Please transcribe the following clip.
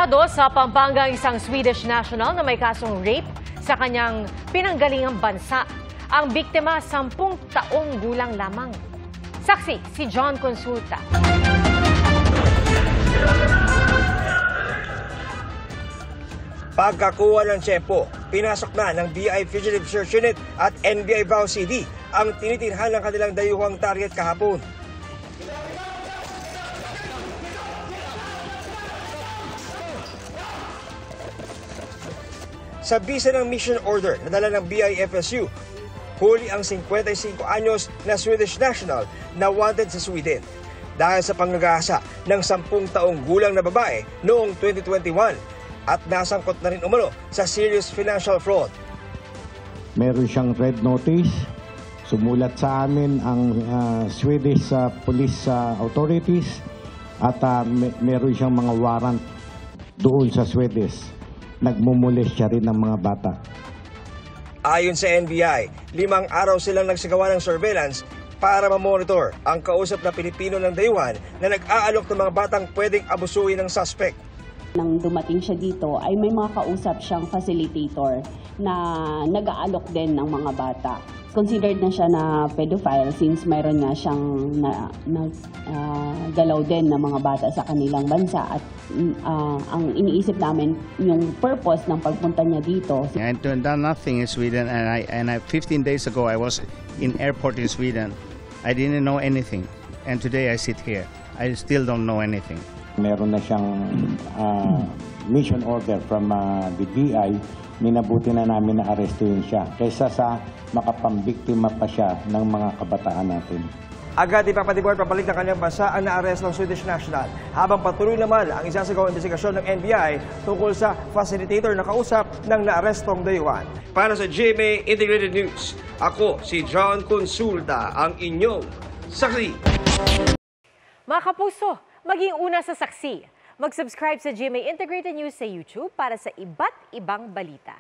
Arestado sa Pampanga ang isang Swedish national na may kasong rape sa kanyang pinanggalingang bansa. Ang biktima, 10 taong gulang lamang. Saksi, si John Consulta. Pagkakuha ng tiyempo, pinasok na ng BI Fugitive Search Unit at NBI VAO CD ang tinitirhan ng kanilang dayuhang target kahapon. Sa bisa ng mission order na dala ng BIFSU, huli ang 55 anyos na Swedish national na wanted sa Sweden dahil sa pangagahasa ng 10 taong gulang na babae noong 2021 at nasangkot na rin umano sa serious financial fraud. Meron siyang red notice. Sumulat sa amin ang Swedish police authorities at meron siyang mga warrant doon sa Swedish. Nagmumulis siya rin ng mga bata. Ayon sa NBI, 5 araw silang nagsagawa ng surveillance para mamonitor ang kausap na Pilipino ng dayuhan na nag-aalok ng mga batang pwedeng abusuin ng suspect. Nang dumating siya dito ay may mga kausap siyang facilitator na nag-aalok din ng mga bata. Considered na siya na pedophile since mayroon nga siyang galaw din ng mga bata sa kanilang bansa at ang iniisip namin yung purpose ng pagpunta niya dito. I done nothing in Sweden and 15 days ago I was in airport in Sweden. I didn't know anything and today I sit here. I still don't know anything. Meron na siyang mission order from the BI. Minabuti na namin na arestuhin siya kaysa sa makapambiktima pa siya ng mga kabataan natin. Agad ipapatibor pabalik ng kanyang bansa ang naarestong Swedish national habang patuloy naman ang isasagawang investigasyon ng NBI tungkol sa facilitator na kausap ng naarestong dayuhan. Para sa GMA Integrated News, ako si John Consulta, ang inyong saksi. Mga kapuso, maging una sa saksi. Mag-subscribe sa GMA Integrated News sa YouTube para sa iba't ibang balita.